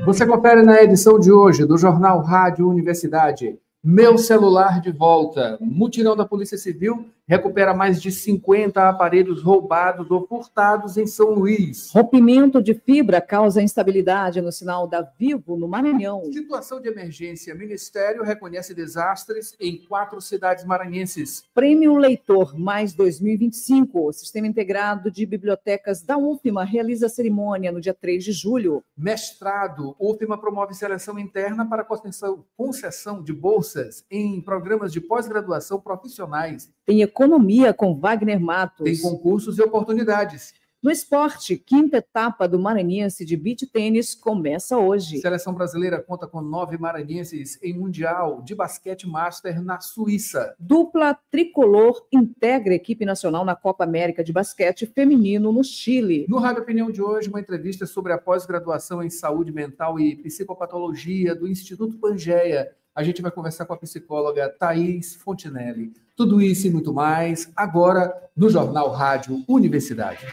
Você confere na edição de hoje do Jornal Rádio Universidade. Meu celular de volta. Mutirão da Polícia Civil recupera mais de 50 aparelhos roubados ou furtados em São Luís. Rompimento de fibra causa instabilidade no sinal da Vivo, no Maranhão. Situação de emergência. Ministério reconhece desastres em 4 cidades maranhenses. Prêmio Leitor Mais 2025. O Sistema Integrado de Bibliotecas da UFMA realiza a cerimônia no dia 3 de julho. Mestrado. UFMA promove seleção interna para concessão de bolsas em programas de pós-graduação profissionais. Tem Economia com Wagner Matos. Tem concursos e oportunidades. No esporte, 5ª etapa do Maranhense de beach tênis começa hoje. Seleção brasileira conta com 9 maranhenses em Mundial de Basquete Master na Suíça. Dupla tricolor integra a equipe nacional na Copa América de Basquete Feminino no Chile. No Rádio Opinião de hoje, uma entrevista sobre a pós-graduação em Saúde Mental e Psicopatologia do Instituto Pangeia. A gente vai conversar com a psicóloga Thaís Fontinelli. Tudo isso e muito mais, agora no Jornal Rádio Universidade.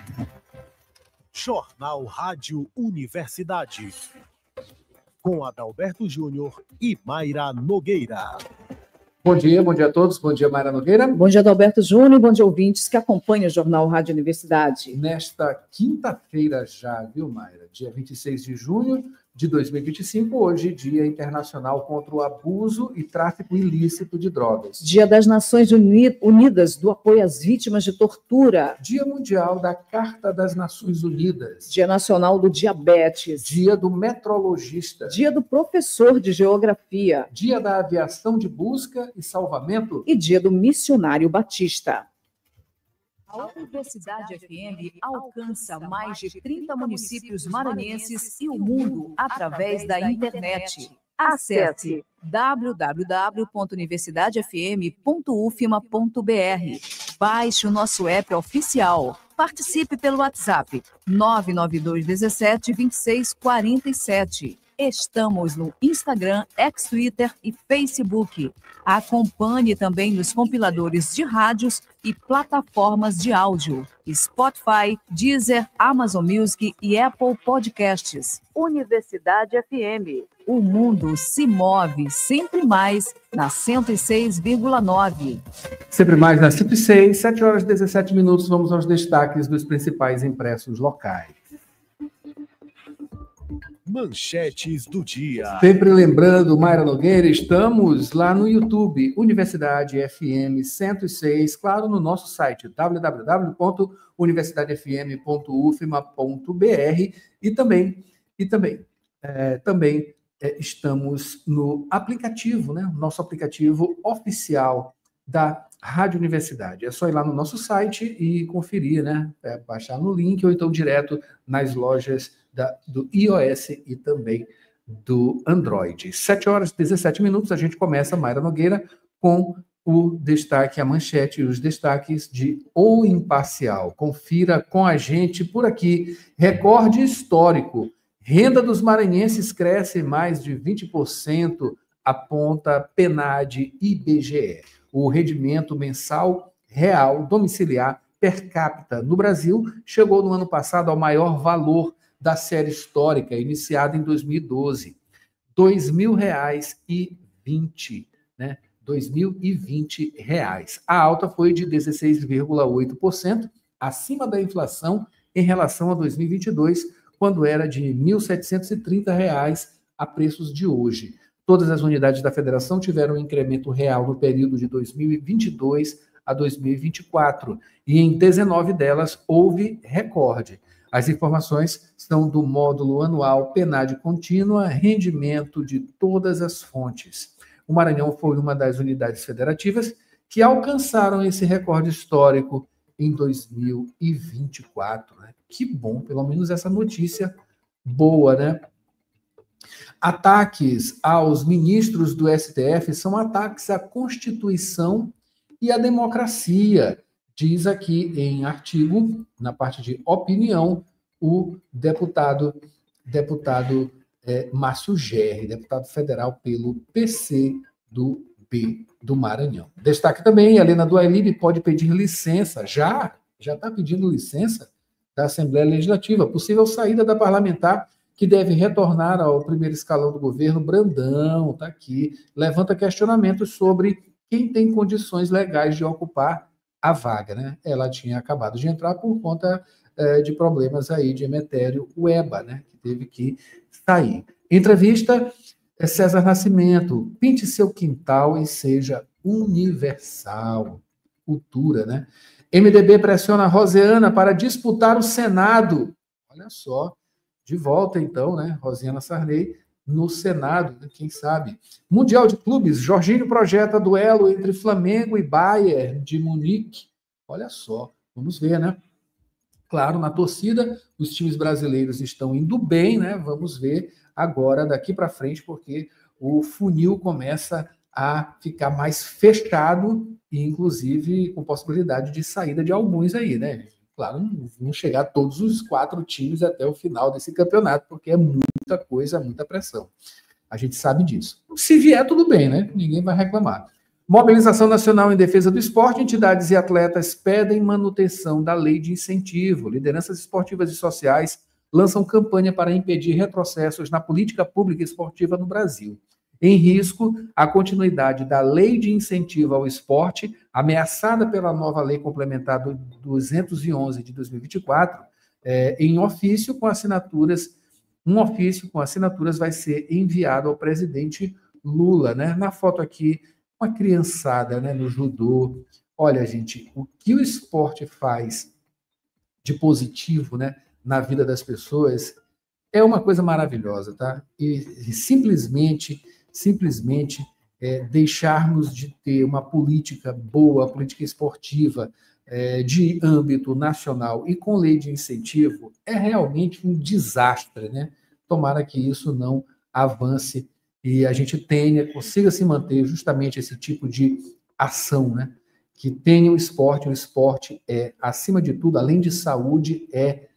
Jornal Rádio Universidade. Com Adalberto Júnior e Mayra Nogueira. Bom dia a todos. Bom dia, Mayra Nogueira. Bom dia, Adalberto Júnior. Bom dia, ouvintes que acompanham o Jornal Rádio Universidade. Nesta quinta-feira já, viu, Mayra? Dia 26 de junho de 2025, hoje, Dia Internacional contra o Abuso e Tráfico Ilícito de Drogas. Dia das Nações Unidas do Apoio às Vítimas de Tortura. Dia Mundial da Carta das Nações Unidas. Dia Nacional do Diabetes. Dia do Metrologista. Dia do Professor de Geografia. Dia da Aviação de Busca e Salvamento. E Dia do Missionário Batista. A Universidade FM alcança mais de 30 municípios maranhenses e o mundo através da internet. Acesse www.universidadefm.ufma.br. Baixe o nosso app oficial. Participe pelo WhatsApp 992 17 26 47. Estamos no Instagram, X-Twitter e Facebook. Acompanhe também nos compiladores de rádios e plataformas de áudio. Spotify, Deezer, Amazon Music e Apple Podcasts. Universidade FM. O mundo se move sempre mais na 106,9. Sempre mais na 106, 7 horas e 17 minutos. Vamos aos destaques dos principais impressos locais. Manchetes do dia. Sempre lembrando, Mayra Nogueira, estamos lá no YouTube, Universidade FM 106, claro, no nosso site, www.universidadefm.ufma.br e também estamos no aplicativo, né? Nosso aplicativo oficial da Rádio Universidade. É só ir lá no nosso site e conferir, né? Baixar no link ou então direto nas lojas do iOS e também do Android. 7 horas e 17 minutos, a gente começa, Mayra Nogueira, com o destaque, a manchete e os destaques de O Imparcial. Confira com a gente por aqui. Recorde histórico. Renda dos maranhenses cresce mais de 20%, aponta PNAD IBGE. O rendimento mensal real domiciliar per capita no Brasil chegou no ano passado ao maior valor da série histórica, iniciada em 2012, R$ 2.020, né? R$ 2.020. A alta foi de 16,8%, acima da inflação em relação a 2022, quando era de R$ 1.730 a preços de hoje. Todas as unidades da federação tiveram um incremento real no período de 2022 a 2024, e em 19 delas houve recorde. As informações estão do módulo anual PNAD contínua, rendimento de todas as fontes. O Maranhão foi uma das unidades federativas que alcançaram esse recorde histórico em 2024. Né? Que bom, pelo menos essa notícia boa, né? Ataques aos ministros do STF são ataques à Constituição e à democracia. Diz aqui em artigo, na parte de opinião, o deputado Márcio Gerri, deputado federal pelo PCdoB do Maranhão. Destaque também, Helena Duailib pode pedir licença, já está pedindo licença da Assembleia Legislativa, possível saída da parlamentar que deve retornar ao primeiro escalão do governo. Brandão está aqui, levanta questionamentos sobre quem tem condições legais de ocupar a vaga, né? Ela tinha acabado de entrar por conta de problemas aí de Emetério Ueba, né? Que teve que sair. Entrevista, César Nascimento, pinte seu quintal e seja universal. Cultura, né? MDB pressiona a Rosiana para disputar o Senado. Olha só, de volta então, né? Rosiana Sarney no Senado, quem sabe. Mundial de Clubes, Jorginho projeta duelo entre Flamengo e Bayern de Munique. Olha só, vamos ver, né? Claro, na torcida, os times brasileiros estão indo bem, né? Vamos ver agora daqui para frente, porque o funil começa a ficar mais fechado e, inclusive, com possibilidade de saída de alguns aí, né? Claro, não vão chegar todos os 4 times até o final desse campeonato, porque é muita coisa, muita pressão. A gente sabe disso. Se vier, tudo bem, né? Ninguém vai reclamar. Mobilização nacional em defesa do esporte, entidades e atletas pedem manutenção da lei de incentivo. Lideranças esportivas e sociais lançam campanha para impedir retrocessos na política pública esportiva no Brasil. Em risco, a continuidade da lei de incentivo ao esporte, ameaçada pela nova lei complementar 211 de 2024, em ofício com assinaturas, um ofício com assinaturas vai ser enviado ao presidente Lula, né? Na foto aqui, uma criançada, né, no judô. Olha, gente, o que o esporte faz de positivo, né, na vida das pessoas é uma coisa maravilhosa, tá? E simplesmente deixarmos de ter uma política boa, política esportiva de âmbito nacional e com lei de incentivo é realmente um desastre, né? Tomara que isso não avance e a gente consiga se manter justamente esse tipo de ação, né? Que tenha o esporte é, acima de tudo, além de saúde, é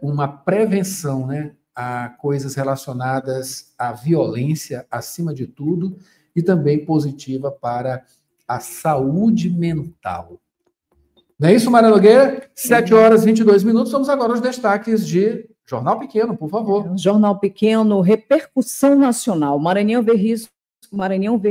uma prevenção, né? A coisas relacionadas à violência, acima de tudo, e também positiva para a saúde mental. Não é isso, Mayra Nogueira? 7h22. Vamos agora aos destaques de Jornal Pequeno, por favor. Jornal Pequeno, repercussão nacional. Maranhão vê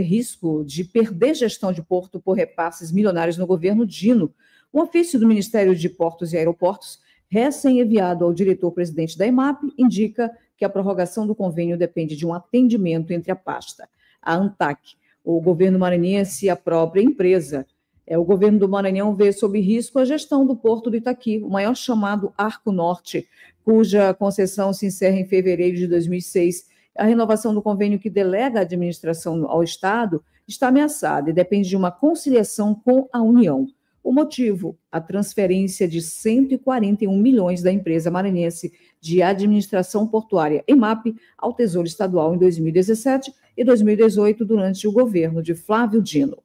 risco de perder gestão de porto por repasses milionários no governo Dino. Um ofício do Ministério de Portos e Aeroportos, recém-enviado ao diretor-presidente da EMAP, indica que a prorrogação do convênio depende de um atendimento entre a pasta, a ANTAC, o governo maranhense e a própria empresa. O governo do Maranhão vê sob risco a gestão do Porto do Itaqui, o maior chamado Arco Norte, cuja concessão se encerra em fevereiro de 2006. A renovação do convênio que delega a administração ao Estado está ameaçada e depende de uma conciliação com a União. O motivo, a transferência de 141 milhões da empresa maranhense de administração portuária EMAP ao Tesouro Estadual em 2017 e 2018, durante o governo de Flávio Dino.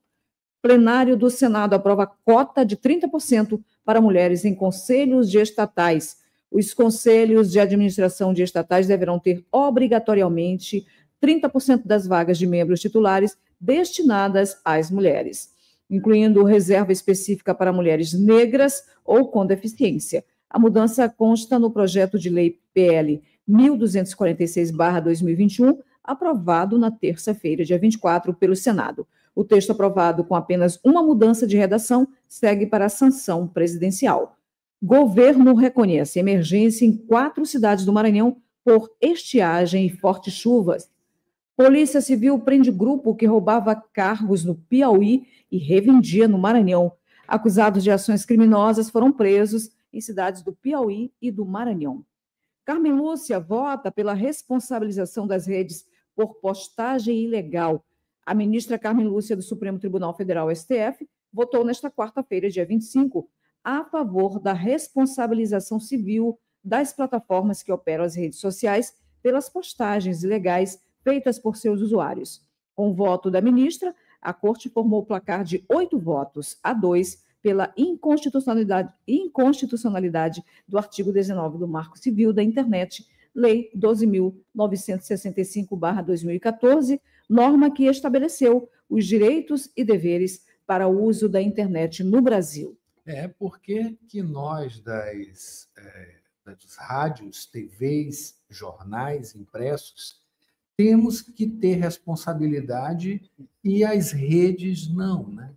Plenário do Senado aprova cota de 30% para mulheres em conselhos de estatais. Os conselhos de administração de estatais deverão ter obrigatoriamente 30% das vagas de membros titulares destinadas às mulheres, incluindo reserva específica para mulheres negras ou com deficiência. A mudança consta no projeto de lei PL 1246/2021, aprovado na terça-feira, dia 24, pelo Senado. O texto aprovado com apenas uma mudança de redação segue para a sanção presidencial. Governo reconhece emergência em 4 cidades do Maranhão por estiagem e fortes chuvas. Polícia Civil prende grupo que roubava carros no Piauí e revendia no Maranhão. Acusados de ações criminosas foram presos em cidades do Piauí e do Maranhão. Carmen Lúcia vota pela responsabilização das redes por postagem ilegal. A ministra Carmen Lúcia do Supremo Tribunal Federal, STF, votou nesta quarta-feira, dia 25, a favor da responsabilização civil das plataformas que operam as redes sociais pelas postagens ilegais feitas por seus usuários. Com o voto da ministra, a Corte formou o placar de 8-2 pela inconstitucionalidade do artigo 19 do Marco Civil da Internet, Lei 12.965/2014, norma que estabeleceu os direitos e deveres para o uso da internet no Brasil. Por que nós das rádios, TVs, jornais impressos, temos que ter responsabilidade e as redes não, né?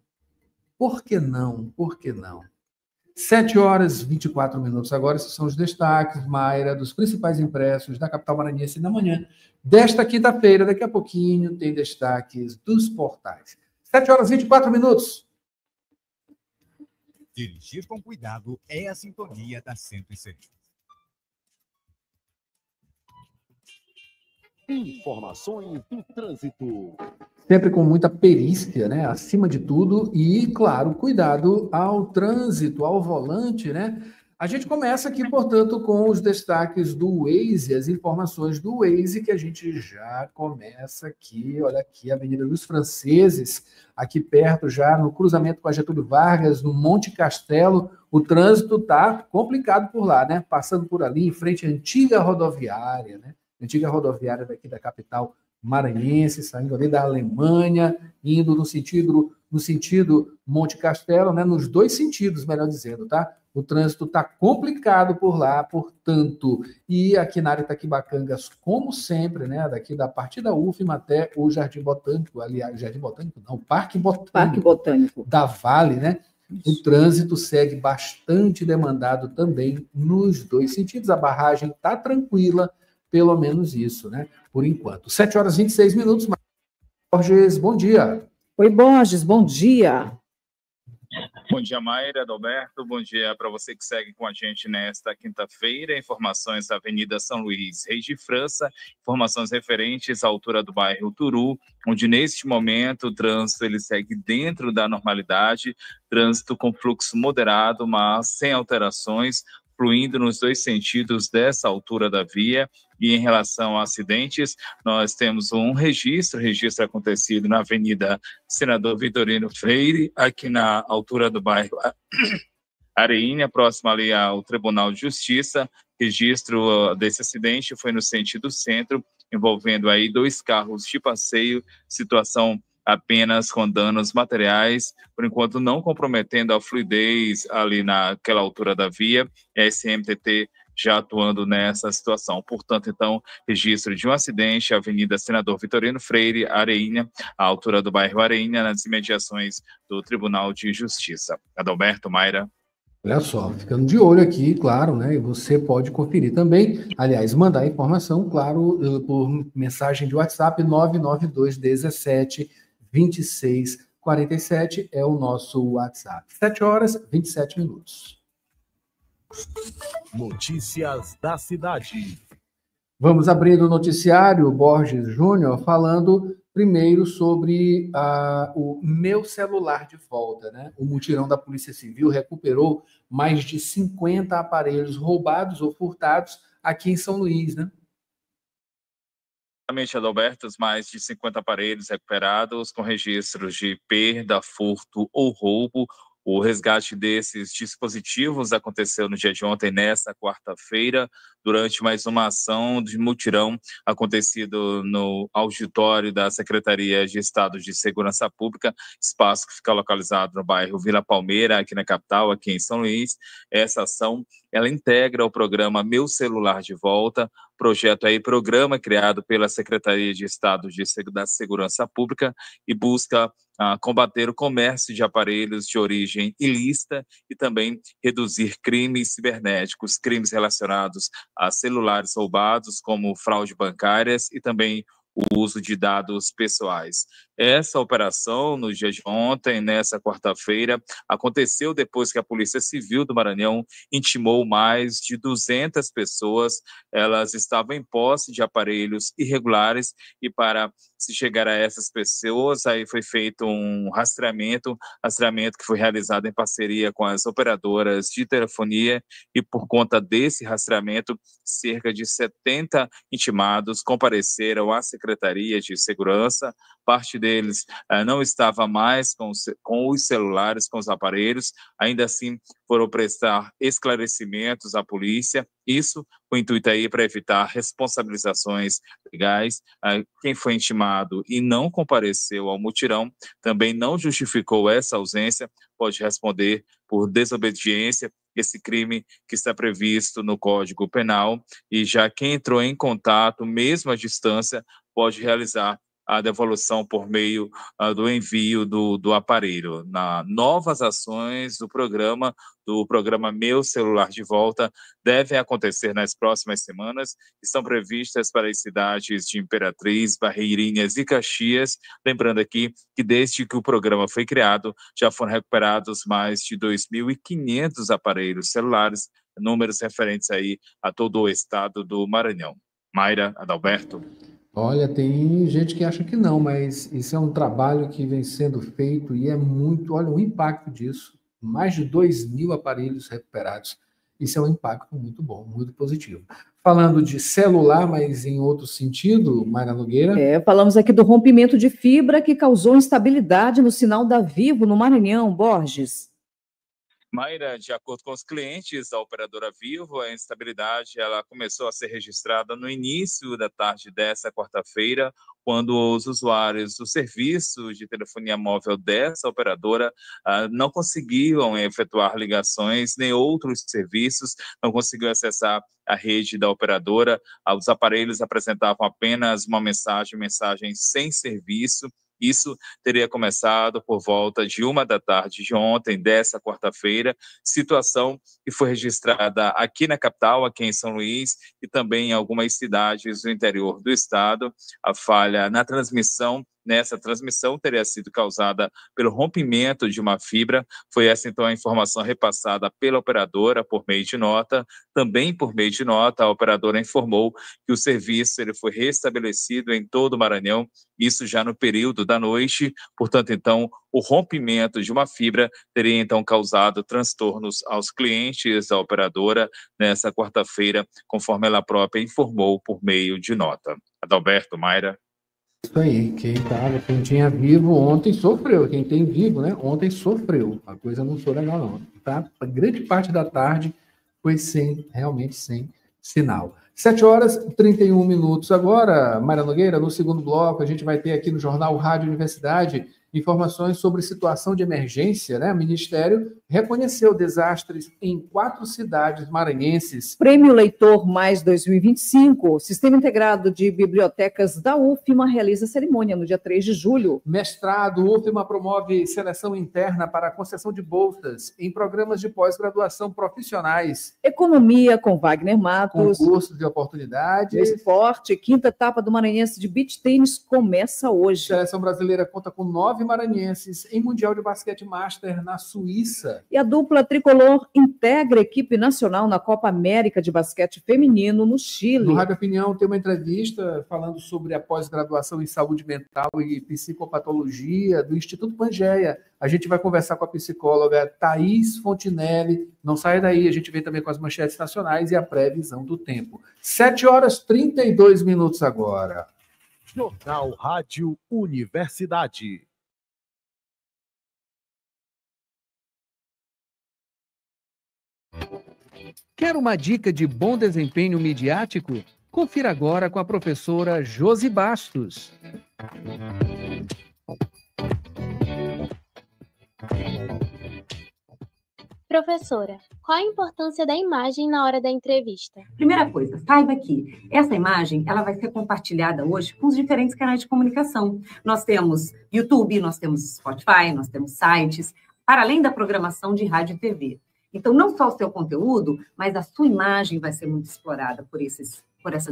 Por que não? Por que não? 7h24 agora, esses são os destaques, Mayra, dos principais impressos da capital maranhense na manhã desta quinta-feira. Daqui a pouquinho tem destaques dos portais. 7h24. Dirigir com cuidado é a sintonia da 106. Informações do trânsito. Sempre com muita perícia, né? Acima de tudo, e, claro, cuidado ao trânsito, ao volante, né? A gente começa aqui, portanto, com os destaques do Waze, as informações do Waze, que a gente já começa aqui, olha aqui, Avenida dos Franceses, aqui perto, já no cruzamento com a Getúlio Vargas, no Monte Castelo, o trânsito está complicado por lá, né? Passando por ali, em frente à antiga rodoviária, né? Antiga rodoviária daqui da capital maranhense, saindo ali da Alemanha, indo no sentido Monte Castelo, né? Nos dois sentidos, melhor dizendo, tá? O trânsito está complicado por lá, portanto, e aqui na área Itaquibacangas, como sempre, né? Daqui da partir da UFMA até o Jardim Botânico, aliás, Jardim Botânico não, Parque Botânico da Vale, né? O trânsito segue bastante demandado também nos dois sentidos. A barragem está tranquila, pelo menos isso, né? Por enquanto. 7h26. Borges, bom dia. Oi, Borges, bom dia. Bom dia, Mayra, Adalberto. Bom dia para você que segue com a gente nesta quinta-feira. Informações da Avenida São Luís, Reis de França. Informações referentes à altura do bairro Turu, onde neste momento o trânsito ele segue dentro da normalidade. Trânsito com fluxo moderado, mas sem alterações, fluindo nos dois sentidos dessa altura da via. E em relação a acidentes, nós temos um registro acontecido na Avenida Senador Vitorino Freire, aqui na altura do bairro Areinha, próximo ali ao Tribunal de Justiça. Registro desse acidente foi no sentido centro, envolvendo aí 2 carros de passeio, situação apenas com danos materiais, por enquanto não comprometendo a fluidez ali naquela altura da via. A SMTT já atuando nessa situação. Portanto, então, registro de um acidente, Avenida Senador Vitorino Freire, Areinha, à altura do bairro Areinha, nas imediações do Tribunal de Justiça. Adalberto, Mayra. Olha só, ficando de olho aqui, claro, né? E você pode conferir também, aliás, mandar a informação, claro, por mensagem de WhatsApp, 992 17 26 47 é o nosso WhatsApp. 7h27. Notícias da cidade. Vamos abrir o noticiário, Borges Júnior, falando primeiro sobre o Meu Celular de Volta, né? O mutirão da Polícia Civil recuperou mais de 50 aparelhos roubados ou furtados aqui em São Luís, né? Exatamente, Adalberto, mais de 50 aparelhos recuperados com registros de perda, furto ou roubo. O resgate desses dispositivos aconteceu no dia de ontem, nesta quarta-feira, durante mais uma ação de mutirão acontecido no auditório da Secretaria de Estado de Segurança Pública, espaço que fica localizado no bairro Vila Palmeira, aqui na capital, aqui em São Luís. Essa ação, ela integra o programa Meu Celular de Volta, programa criado pela Secretaria de Estado da Segurança Pública e busca combater o comércio de aparelhos de origem ilícita e também reduzir crimes cibernéticos, crimes relacionados a celulares roubados, como fraude bancárias e também o uso de dados pessoais. Essa operação, no dia de ontem, nessa quarta-feira, aconteceu depois que a Polícia Civil do Maranhão intimou mais de 200 pessoas. Elas estavam em posse de aparelhos irregulares e para se chegar a essas pessoas, aí foi feito um rastreamento que foi realizado em parceria com as operadoras de telefonia e por conta desse rastreamento, cerca de 70 intimados compareceram à Secretaria de Segurança. Parte deles não estava mais com os celulares, com os aparelhos, ainda assim foram prestar esclarecimentos à polícia, isso com o intuito aí para evitar responsabilizações legais. Quem foi intimado e não compareceu ao mutirão, também não justificou essa ausência, pode responder por desobediência esse crime que está previsto no Código Penal, e já quem entrou em contato, mesmo à distância, pode realizar a devolução por meio do envio do aparelho. Novas ações do programa Meu Celular de Volta devem acontecer nas próximas semanas, estão previstas para as cidades de Imperatriz, Barreirinhas e Caxias, lembrando aqui que desde que o programa foi criado, já foram recuperados mais de 2.500 aparelhos celulares, números referentes aí a todo o estado do Maranhão. Mayra, Adalberto. Olha, tem gente que acha que não, mas isso é um trabalho que vem sendo feito e é muito, olha, o impacto disso, mais de 2.000 aparelhos recuperados, isso é um impacto muito bom, muito positivo. Falando de celular, mas em outro sentido, Mayra Nogueira. Falamos aqui do rompimento de fibra que causou instabilidade no sinal da Vivo no Maranhão, Borges. Mayra, de acordo com os clientes da operadora Vivo, a instabilidade ela começou a ser registrada no início da tarde dessa quarta-feira, quando os usuários do serviço de telefonia móvel dessa operadora não conseguiam efetuar ligações, nem outros serviços, não conseguiam acessar a rede da operadora. Os aparelhos apresentavam apenas uma mensagem sem serviço. Isso teria começado por volta de 1h de ontem, dessa quarta-feira, situação que foi registrada aqui na capital, aqui em São Luís, e também em algumas cidades do interior do estado. A falha na transmissão, nessa transmissão, teria sido causada pelo rompimento de uma fibra. Foi essa, então, a informação repassada pela operadora por meio de nota. Também por meio de nota, a operadora informou que o serviço ele foi restabelecido em todo o Maranhão, isso já no período da noite. Portanto, então, o rompimento de uma fibra teria, então, causado transtornos aos clientes da operadora nessa quarta-feira, conforme ela própria informou por meio de nota. Adalberto, Mayra. Isso aí, quem tinha Vivo ontem sofreu, quem tem Vivo, né, ontem sofreu, a coisa não foi legal não, tá? A grande parte da tarde foi realmente sem sinal. 7h31 agora, Mayra Nogueira, no segundo bloco a gente vai ter aqui no Jornal Rádio Universidade informações sobre situação de emergência, né? O Ministério reconheceu desastres em 4 cidades maranhenses. Prêmio Leitor Mais 2025, Sistema Integrado de Bibliotecas da UFMA realiza cerimônia no dia 3 de julho. Mestrado, UFMA promove seleção interna para a concessão de bolsas em programas de pós-graduação profissionais. Economia com Wagner Matos. Concursos de oportunidades. Esporte, 5ª etapa do Maranhense de Beach Tênis começa hoje. A seleção brasileira conta com 9 maranhenses em Mundial de Basquete Master na Suíça. E a dupla tricolor integra a equipe nacional na Copa América de Basquete Feminino no Chile. No Rádio Opinião tem uma entrevista falando sobre a pós-graduação em saúde mental e psicopatologia do Instituto Pangeia. A gente vai conversar com a psicóloga Thaís Fontinelli. Não saia daí, a gente vem também com as manchetes nacionais e a previsão do tempo. 7h32 agora. Jornal Rádio Universidade. Quer uma dica de bom desempenho midiático? Confira agora com a professora Josi Bastos. Professora, qual a importância da imagem na hora da entrevista? Primeira coisa, saiba que essa imagem ela vai ser compartilhada hoje com os diferentes canais de comunicação. Nós temos YouTube, nós temos Spotify, nós temos sites, para além da programação de rádio e TV. Então, não só o seu conteúdo, mas a sua imagem vai ser muito explorada por essas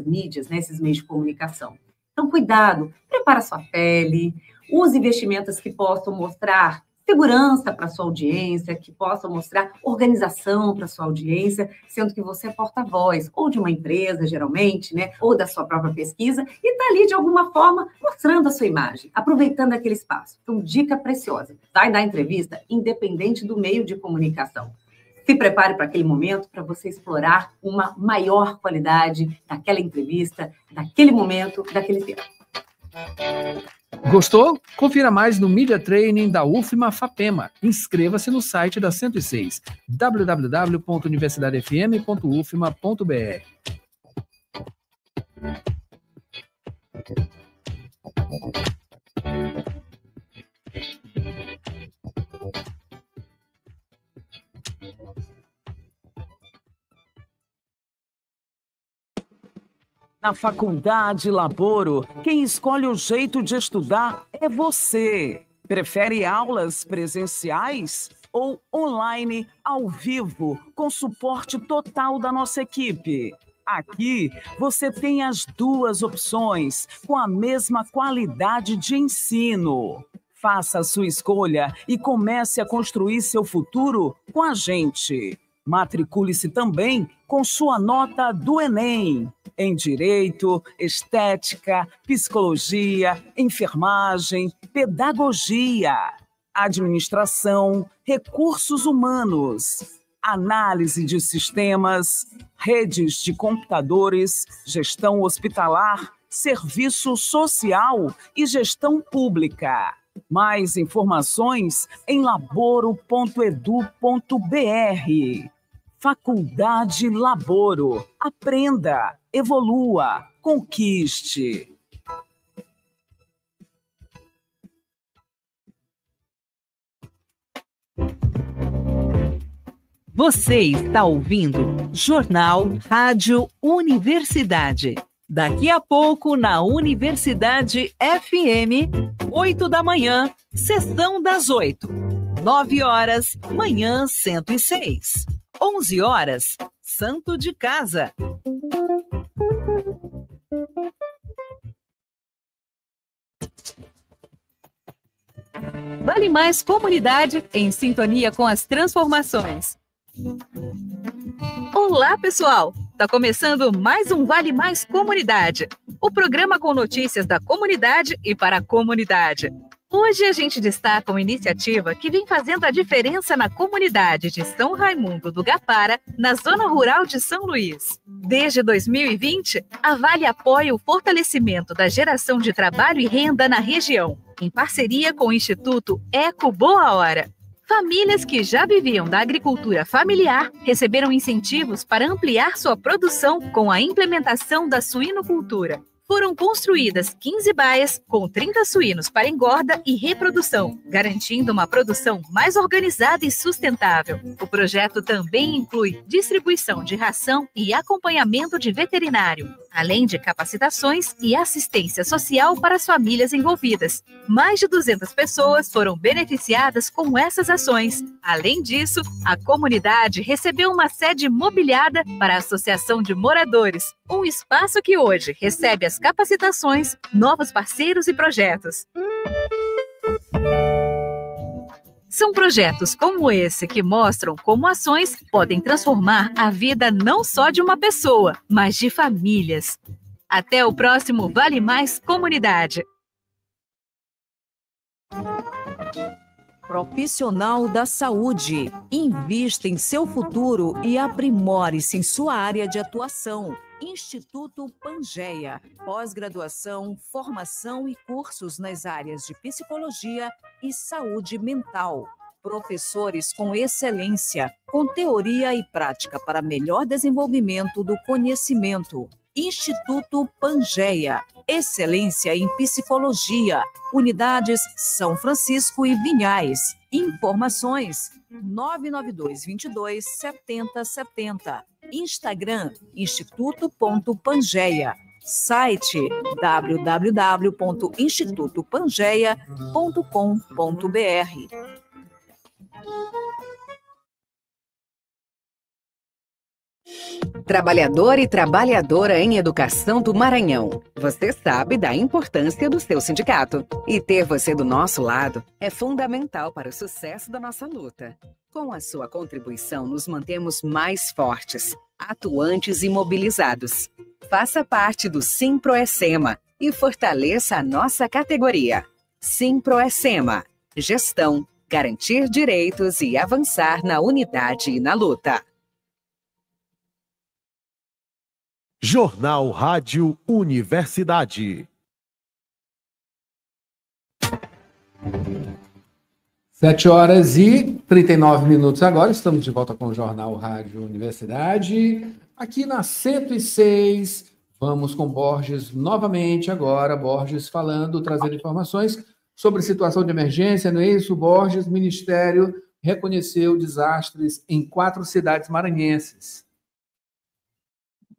mídias, né, esses meios de comunicação. Então, cuidado, prepara a sua pele, use vestimentas que possam mostrar segurança para a sua audiência, que possam mostrar organização para a sua audiência, sendo que você é porta-voz, ou de uma empresa, geralmente, né, ou da sua própria pesquisa, e está ali, de alguma forma, mostrando a sua imagem, aproveitando aquele espaço. Então, dica preciosa, vai dar entrevista independente do meio de comunicação. Se prepare para aquele momento, para você explorar uma maior qualidade daquela entrevista, daquele momento, daquele tempo. Gostou? Confira mais no Media Training da UFMA FAPEMA. Inscreva-se no site da 106, www.universidadefm.ufma.br. Na Faculdade Laboro, quem escolhe o jeito de estudar é você. Prefere aulas presenciais ou online, ao vivo, com suporte total da nossa equipe? Aqui você tem as duas opções, com a mesma qualidade de ensino. Faça a sua escolha e comece a construir seu futuro com a gente. Matricule-se também com sua nota do Enem, em Direito, Estética, Psicologia, Enfermagem, Pedagogia, Administração, Recursos Humanos, Análise de Sistemas, Redes de Computadores, Gestão Hospitalar, Serviço Social e Gestão Pública. Mais informações em laboro.edu.br. Faculdade Laboro. Aprenda, evolua, conquiste. Você está ouvindo Jornal Rádio Universidade. Daqui a pouco, na Universidade FM, 8 da manhã, sessão das 8. 9 horas, manhã 106. 11 horas, Santo de Casa. Vale Mais Comunidade, em sintonia com as transformações. Olá, pessoal! Está começando mais um Vale Mais Comunidade, o programa com notícias da comunidade e para a comunidade. Hoje a gente destaca uma iniciativa que vem fazendo a diferença na comunidade de São Raimundo do Gapara, na zona rural de São Luís. Desde 2020, a Vale apoia o fortalecimento da geração de trabalho e renda na região, em parceria com o Instituto Eco Boa Hora. Famílias que já viviam da agricultura familiar receberam incentivos para ampliar sua produção com a implementação da suinocultura. Foram construídas 15 baias com 30 suínos para engorda e reprodução, garantindo uma produção mais organizada e sustentável. O projeto também inclui distribuição de ração e acompanhamento de veterinário, além de capacitações e assistência social para as famílias envolvidas. Mais de 200 pessoas foram beneficiadas com essas ações. Além disso, a comunidade recebeu uma sede mobiliada para a Associação de Moradores, um espaço que hoje recebe as capacitações, novos parceiros e projetos. São projetos como esse que mostram como ações podem transformar a vida não só de uma pessoa, mas de famílias. Até o próximo Vale Mais Comunidade. Profissional da saúde. Invista em seu futuro e aprimore-se em sua área de atuação. Instituto Pangeia. Pós-graduação, formação e cursos nas áreas de psicologia e saúde mental. Professores com excelência, com teoria e prática para melhor desenvolvimento do conhecimento. Instituto Pangeia. Excelência em psicologia. Unidades São Francisco e Vinhais. Informações 992227070. Instagram instituto.pangeia. Site www.institutopangeia.com.br. Trabalhador e trabalhadora em educação do Maranhão. Você sabe da importância do seu sindicato. E ter você do nosso lado é fundamental para o sucesso da nossa luta. Com a sua contribuição, nos mantemos mais fortes, atuantes e mobilizados. Faça parte do Simproecema e fortaleça a nossa categoria. Simproecema. Gestão, garantir direitos e avançar na unidade e na luta. Jornal Rádio Universidade. 7h39 agora, estamos de volta com o Jornal Rádio Universidade, aqui na 106, vamos com Borges novamente agora, Borges falando, trazendo informações sobre situação de emergência, não é isso, Borges? Ministério reconheceu desastres em 4 cidades maranhenses.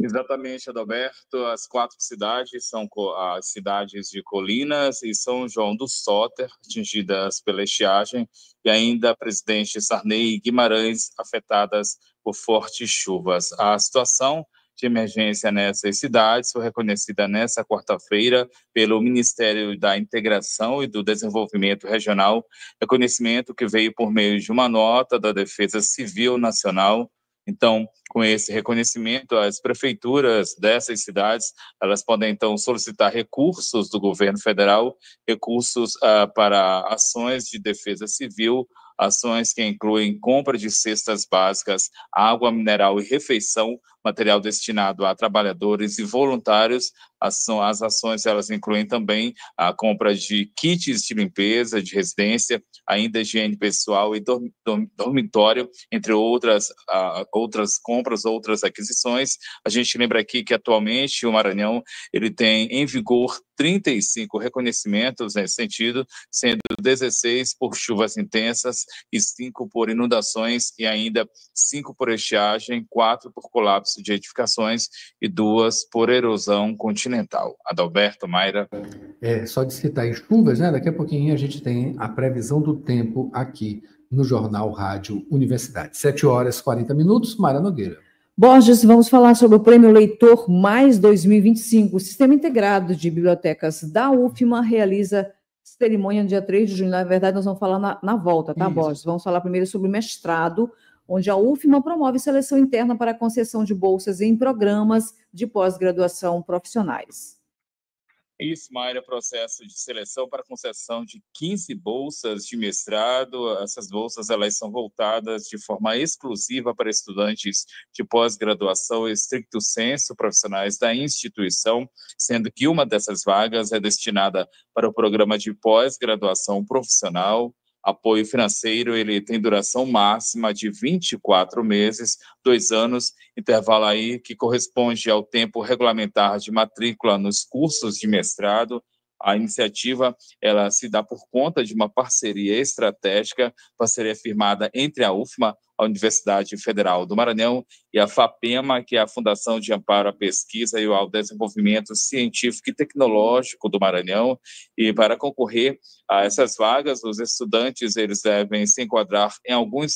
Exatamente, Adalberto. As 4 cidades são as cidades de Colinas e São João do Soter, atingidas pela estiagem, e ainda Presidente Sarney e Guimarães, afetadas por fortes chuvas. A situação de emergência nessas cidades foi reconhecida nesta quarta-feira pelo Ministério da Integração e do Desenvolvimento Regional, reconhecimento que veio por meio de uma nota da Defesa Civil Nacional. Então, com esse reconhecimento, as prefeituras dessas cidades, elas podem, então, solicitar recursos do governo federal, recursos para ações de defesa civil, ações que incluem compra de cestas básicas, água mineral e refeição, material destinado a trabalhadores e voluntários. As ações, elas incluem também a compra de kits de limpeza, de residência, ainda higiene pessoal e dormitório, entre outras compras, outras aquisições. A gente lembra aqui que atualmente o Maranhão ele tem em vigor 35 reconhecimentos nesse sentido, sendo 16 por chuvas intensas e 5 por inundações e ainda 5 por estiagem, 4 por colapso de edificações e 2 por erosão continental. Adalberto, Mayra. Só de citar em chuvas, né? Daqui a pouquinho a gente tem a previsão do tempo aqui no Jornal Rádio Universidade. 7h40, Mayra Nogueira. Borges, vamos falar sobre o Prêmio Leitor Mais 2025. O Sistema Integrado de Bibliotecas da UFMA realiza cerimônia no dia 3 de junho. Na verdade, nós vamos falar na volta, tá, Borges? Vamos falar primeiro sobre o mestrado, onde a UFMA promove seleção interna para a concessão de bolsas em programas de pós-graduação profissionais. Isso, Mayra, processo de seleção para concessão de 15 bolsas de mestrado. Essas bolsas elas são voltadas de forma exclusiva para estudantes de pós-graduação estricto sensu profissionais da instituição, sendo que uma dessas vagas é destinada para o programa de pós-graduação profissional. Apoio financeiro, ele tem duração máxima de 24 meses, 2 anos, intervalo aí que corresponde ao tempo regulamentar de matrícula nos cursos de mestrado. A iniciativa, ela se dá por conta de uma parceria estratégica, parceria firmada entre a UFMA, a Universidade Federal do Maranhão, e a FAPEMA, que é a Fundação de Amparo à Pesquisa e ao Desenvolvimento Científico e Tecnológico do Maranhão. E para concorrer a essas vagas, os estudantes eles devem se enquadrar em alguns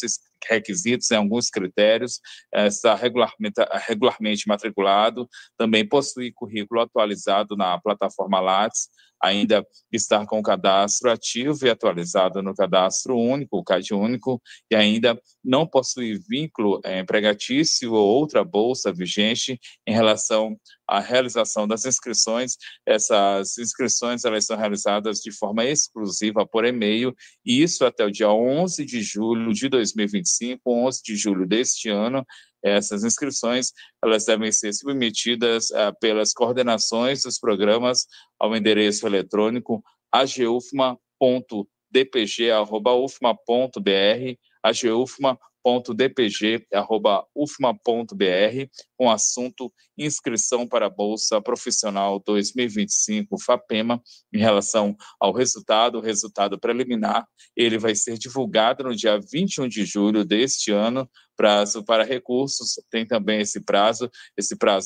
requisitos, em alguns critérios, estar regularmente matriculado, também possuir currículo atualizado na plataforma Lattes, ainda estar com o cadastro ativo e atualizado no cadastro único, o CAD único, e ainda não possuir vínculo empregatício ou outra bolsa vigente em relação à realização das inscrições. Essas inscrições elas são realizadas de forma exclusiva por e-mail, e isso até o dia 11 de julho de 2025, 11 de julho deste ano. Essas inscrições elas devem ser submetidas pelas coordenações dos programas ao endereço eletrônico agufma.dpg@ufma.br, agufma.dpg@ufma.br, com assunto inscrição para a Bolsa Profissional 2025 FAPEMA. Em relação ao resultado, o resultado preliminar, ele vai ser divulgado no dia 21 de julho deste ano. Prazo para recursos, tem também esse prazo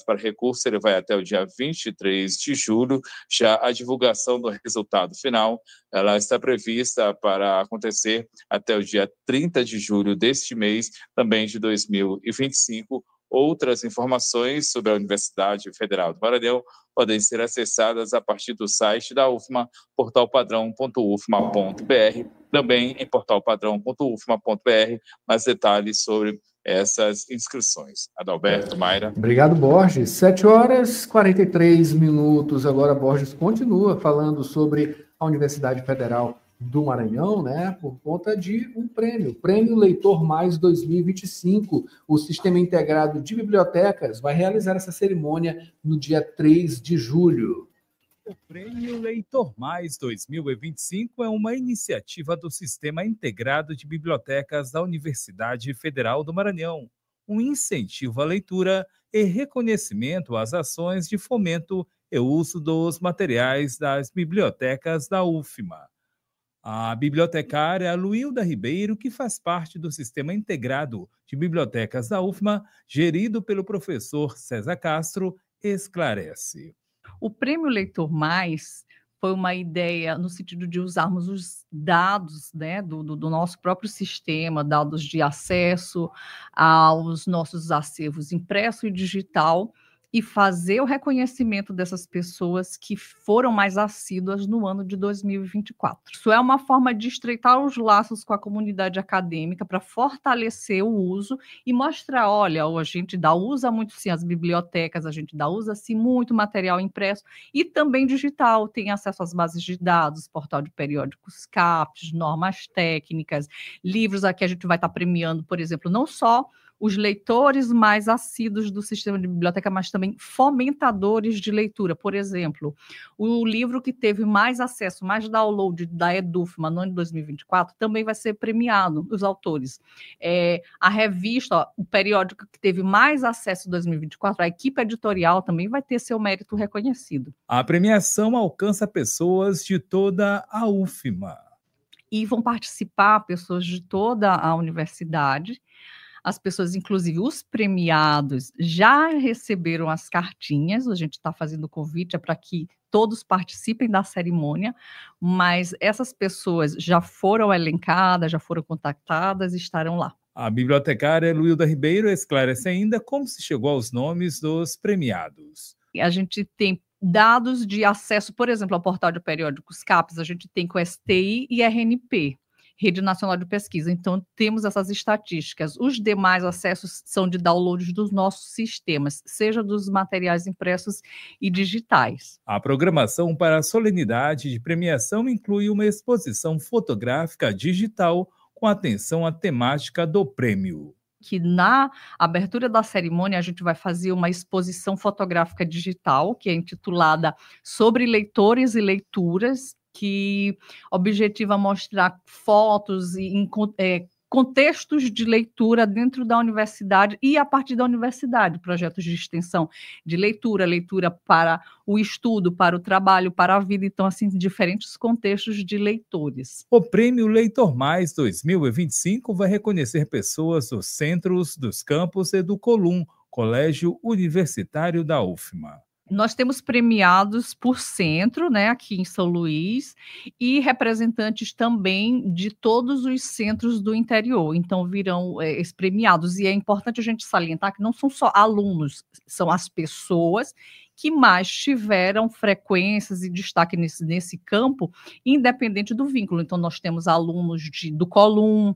para recurso, ele vai até o dia 23 de julho, já a divulgação do resultado final, ela está prevista para acontecer até o dia 30 de julho deste mês, também de 2025. Outras informações sobre a Universidade Federal do Maranhão podem ser acessadas a partir do site da UFMA, portalpadrão.ufma.br, também em portalpadrão.ufma.br, mais detalhes sobre essas inscrições. Adalberto, Mayra. Obrigado, Borges. 7h43. Agora, Borges continua falando sobre a Universidade Federal do Maranhão, né, por conta de um Prêmio Leitor Mais 2025. O Sistema Integrado de Bibliotecas vai realizar essa cerimônia no dia 3 de julho. O Prêmio Leitor Mais 2025 é uma iniciativa do Sistema Integrado de Bibliotecas da Universidade Federal do Maranhão, um incentivo à leitura e reconhecimento às ações de fomento e uso dos materiais das bibliotecas da UFMA. A bibliotecária Luilda Ribeiro, que faz parte do Sistema Integrado de Bibliotecas da UFMA, gerido pelo professor César Castro, esclarece. O Prêmio Leitor Mais foi uma ideia no sentido de usarmos os dados, né, do nosso próprio sistema, dados de acesso aos nossos acervos impresso e digital, e fazer o reconhecimento dessas pessoas que foram mais assíduas no ano de 2024. Isso é uma forma de estreitar os laços com a comunidade acadêmica para fortalecer o uso e mostrar, olha, a gente usa muito sim as bibliotecas, a gente usa sim muito material impresso e também digital, tem acesso às bases de dados, portal de periódicos CAPES, normas técnicas, livros. Aqui a gente vai estar premiando, por exemplo, não só os leitores mais assíduos do sistema de biblioteca, mas também fomentadores de leitura. Por exemplo, o livro que teve mais acesso, mais download da EdUFMA no ano de 2024, também vai ser premiado, os autores. A revista, o periódico que teve mais acesso em 2024, a equipe editorial também vai ter seu mérito reconhecido. A premiação alcança pessoas de toda a UFMA. E vão participar pessoas de toda a universidade. As pessoas, inclusive os premiados, já receberam as cartinhas. A gente está fazendo o convite para que todos participem da cerimônia, mas essas pessoas já foram elencadas, já foram contactadas e estarão lá. A bibliotecária Luilda Ribeiro esclarece ainda como se chegou aos nomes dos premiados. A gente tem dados de acesso, por exemplo, ao portal de periódicos CAPES, a gente tem com STI e RNP. Rede Nacional de Pesquisa. Então, temos essas estatísticas. Os demais acessos são de downloads dos nossos sistemas, seja dos materiais impressos e digitais. A programação para a solenidade de premiação inclui uma exposição fotográfica digital com atenção à temática do prêmio. Que na abertura da cerimônia a gente vai fazer uma exposição fotográfica digital, que é intitulada Sobre Leitores e Leituras, que objetiva mostrar fotos e contextos de leitura dentro da universidade e a partir da universidade, projetos de extensão de leitura, leitura para o estudo, para o trabalho, para a vida, então, assim, diferentes contextos de leitores. O Prêmio Leitor Mais 2025 vai reconhecer pessoas dos centros, dos campos e do Colum, Colégio Universitário da UFMA. Nós temos premiados por centro, né, aqui em São Luís, e representantes também de todos os centros do interior. Então, virão premiados. E é importante a gente salientar que não são só alunos, são as pessoas que mais tiveram frequências e destaque nesse campo, independente do vínculo. Então, nós temos alunos do Colum,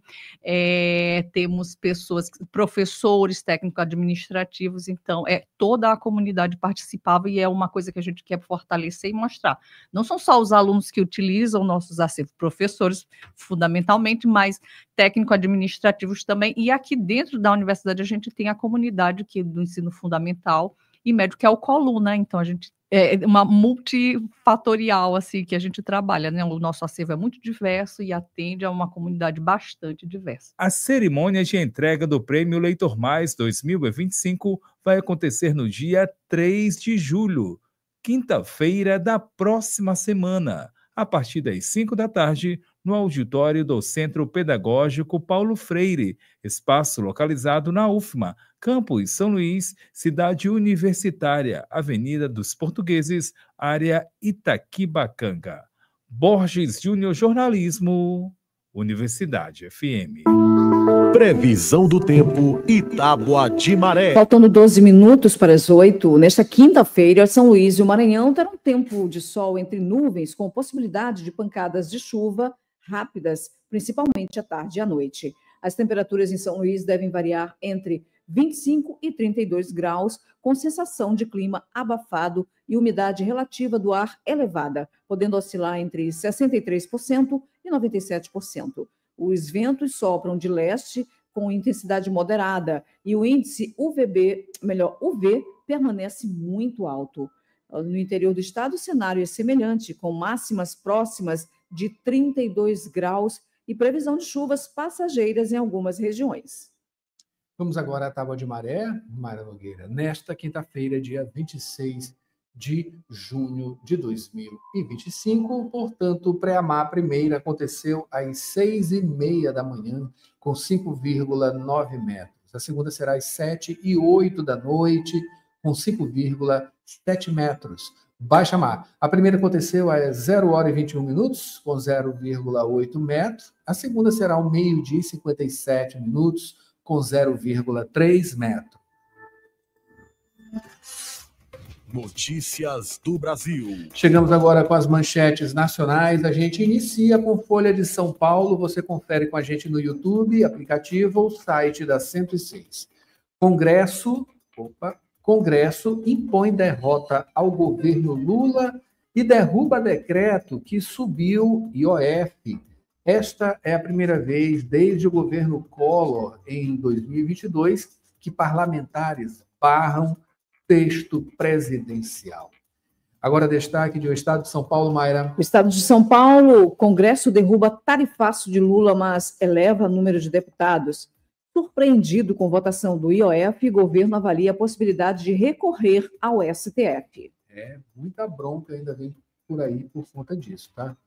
temos pessoas, professores, técnico-administrativos, então, toda a comunidade participava e é uma coisa que a gente quer fortalecer e mostrar. Não são só os alunos que utilizam nossos acervos, professores, fundamentalmente, mas técnico-administrativos também, e aqui dentro da universidade a gente tem a comunidade do ensino fundamental e médio, que é o Colum, né? Então, a gente é uma multifatorial, assim, que a gente trabalha, né? O nosso acervo é muito diverso e atende a uma comunidade bastante diversa. A cerimônia de entrega do Prêmio Leitor Mais 2025 vai acontecer no dia 3 de julho, quinta-feira da próxima semana, a partir das 5 da tarde, no auditório do Centro Pedagógico Paulo Freire, espaço localizado na UFMA, Campus São Luís, Cidade Universitária, Avenida dos Portugueses, área Itaquibacanga. Borges Júnior Jornalismo, Universidade FM. Previsão do tempo e tábua de maré. Faltando 12 minutos para as 8, nesta quinta-feira, São Luís e o Maranhão terão tempo de sol entre nuvens, com possibilidade de pancadas de chuva rápidas, principalmente à tarde e à noite. As temperaturas em São Luís devem variar entre 25 e 32 graus, com sensação de clima abafado e umidade relativa do ar elevada, podendo oscilar entre 63% e 97%. Os ventos sopram de leste com intensidade moderada e o índice UV, permanece muito alto. No interior do estado, o cenário é semelhante, com máximas próximas de 32 graus e previsão de chuvas passageiras em algumas regiões. Vamos agora à tábua de maré, Mara Nogueira. Nesta quinta-feira, dia 26 de junho de 2025. Portanto, o pré-amar primeira aconteceu às 6h30 da manhã, com 5,9 metros. A segunda será às 7h08 da noite, com 5,7 metros. Baixa mar. A primeira aconteceu às 0h21, com 0,8 metros. A segunda será ao 12h57, com 0,3 metros. Notícias do Brasil. Chegamos agora com as manchetes nacionais. A gente inicia com Folha de São Paulo. Você confere com a gente no YouTube, aplicativo ou site da 106. Congresso impõe derrota ao governo Lula e derruba decreto que subiu IOF. Esta é a primeira vez desde o governo Collor, em 2022, que parlamentares barram texto presidencial. Agora, destaque do Estado de São Paulo, Mayra. O Estado de São Paulo, o Congresso derruba tarifaço de Lula, mas eleva o número de deputados. Surpreendido com votação do IOF, o governo avalia a possibilidade de recorrer ao STF. Muita bronca ainda vem por aí por conta disso, tá?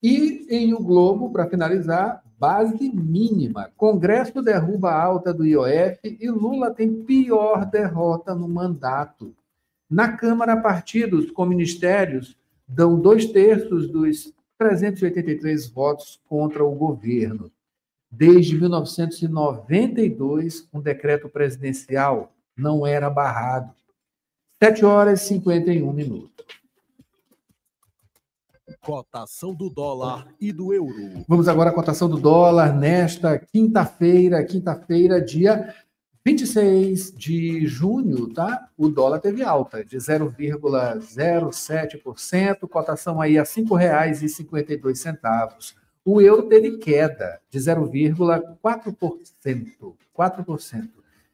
E em O Globo, para finalizar, base mínima. Congresso derruba a alta do IOF e Lula tem pior derrota no mandato. Na Câmara, partidos com ministérios dão 2/3 dos 383 votos contra o governo. Desde 1992, um decreto presidencial não era barrado. 7h51. Cotação do dólar e do euro. Vamos agora à cotação do dólar nesta quinta-feira, dia 26 de junho, tá? O dólar teve alta de 0,07%, cotação aí a R$ 5,52. O euro teve queda de 0,4%. 4%.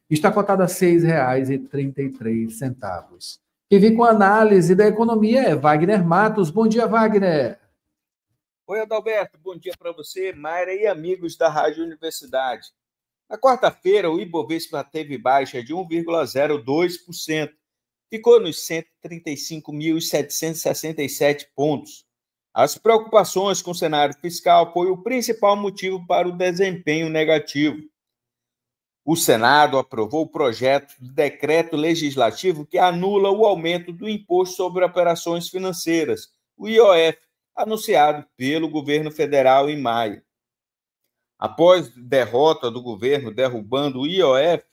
Está cotado a R$ 6,33. Quem vem com a análise da economia é Wagner Matos. Bom dia, Wagner. Oi, Adalberto. Bom dia para você, Mayra e amigos da Rádio Universidade. Na quarta-feira, o Ibovespa teve baixa de 1,02%. Ficou nos 135.767 pontos. As preocupações com o cenário fiscal foi o principal motivo para o desempenho negativo. O Senado aprovou o projeto de decreto legislativo que anula o aumento do Imposto sobre Operações Financeiras, o IOF, anunciado pelo governo federal em maio. Após derrota do governo derrubando o IOF,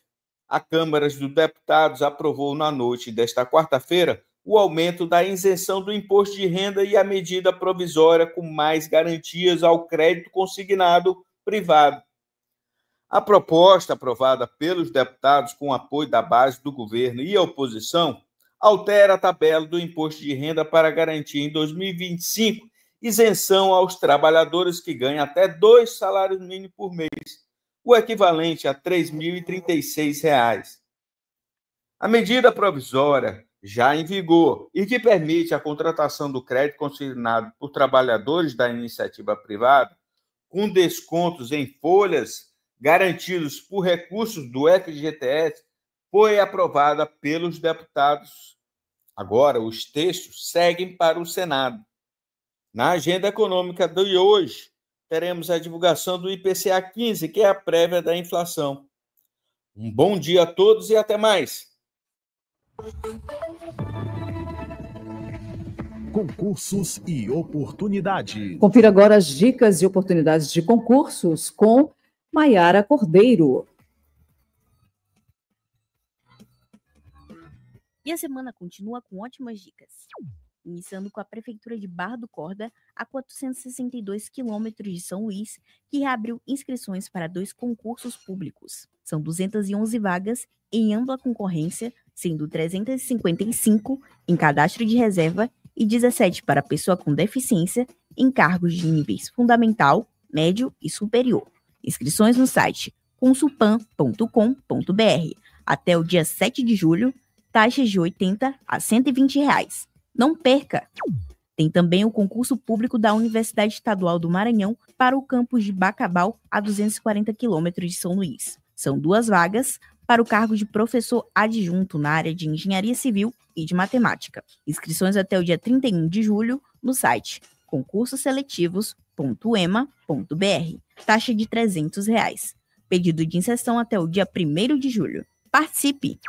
a Câmara dos Deputados aprovou na noite desta quarta-feira o aumento da isenção do imposto de renda e a medida provisória com mais garantias ao crédito consignado privado. A proposta, aprovada pelos deputados com apoio da base do governo e a oposição, altera a tabela do imposto de renda para garantir em 2025 isenção aos trabalhadores que ganham até 2 salários mínimos por mês, o equivalente a R$ 3.036. A medida provisória, já em vigor e que permite a contratação do crédito consignado por trabalhadores da iniciativa privada, com descontos em folhas garantidos por recursos do FGTS, foi aprovada pelos deputados. Agora, os textos seguem para o Senado. Na agenda econômica de hoje, teremos a divulgação do IPCA 15, que é a prévia da inflação. Um bom dia a todos e até mais. Concursos e oportunidades. Confira agora as dicas e oportunidades de concursos com Maiara Cordeiro. E a semana continua com ótimas dicas. Iniciando com a Prefeitura de Barra do Corda, a 462 quilômetros de São Luís, que reabriu inscrições para 2 concursos públicos. São 211 vagas em ampla concorrência, sendo 355 em cadastro de reserva e 17 para pessoa com deficiência em cargos de níveis fundamental, médio e superior. Inscrições no site consulpan.com.br. Até o dia 7 de julho, taxas de R$ 80 a R$ 120. Não perca! Tem também o concurso público da Universidade Estadual do Maranhão para o campus de Bacabal, a 240 quilômetros de São Luís. São 2 vagas para o cargo de professor adjunto na área de engenharia civil e de matemática. Inscrições até o dia 31 de julho no site concursoseletivos.ema.br. Taxa de R$ 300. Pedido de inserção até o dia 1º de julho. Participe!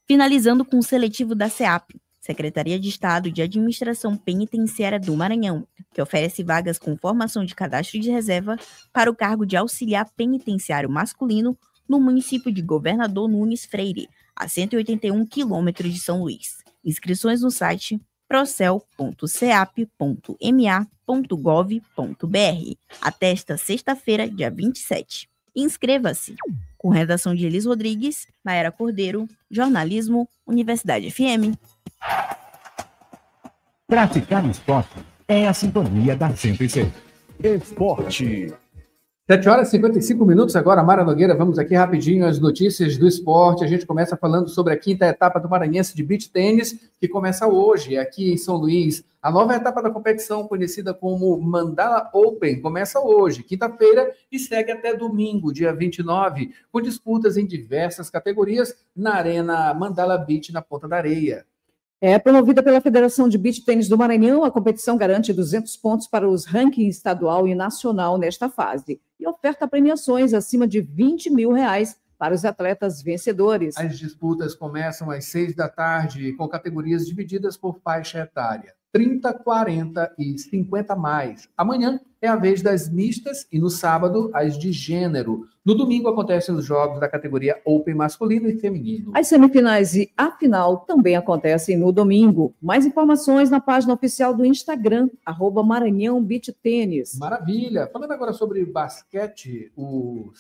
Finalizando com o seletivo da SEAP, Secretaria de Estado de Administração Penitenciária do Maranhão, que oferece vagas com formação de cadastro de reserva para o cargo de auxiliar penitenciário masculino no município de Governador Nunes Freire, a 181 quilômetros de São Luís. Inscrições no site procel.ceap.ma.gov.br até esta sexta-feira, dia 27. Inscreva-se! Com redação de Elis Rodrigues, Maera Cordeiro, Jornalismo, Universidade FM. Praticar esporte é a sintonia da 106. Esporte. 7 horas e 55 minutos agora, Mara Nogueira, vamos aqui rapidinho as notícias do esporte. A gente começa falando sobre a 5ª etapa do Maranhense de Beach Tênis, que começa hoje aqui em São Luís. A nova etapa da competição, conhecida como Mandala Open, começa hoje, quinta-feira, e segue até domingo, dia 29, com disputas em diversas categorias na Arena Mandala Beach, na Ponta da Areia. É promovida pela Federação de Beach Tênis do Maranhão, a competição garante 200 pontos para os rankings estadual e nacional nesta fase e oferta premiações acima de R$20 mil para os atletas vencedores. As disputas começam às 6 da tarde, com categorias divididas por faixa etária. 30, 40 e 50 mais. Amanhã é a vez das mistas e no sábado as de gênero. No domingo acontecem os jogos da categoria Open masculino e feminino. As semifinais e a final também acontecem no domingo. Mais informações na página oficial do Instagram, @Maranhão Beach Tênis. Maravilha! Falando agora sobre basquete,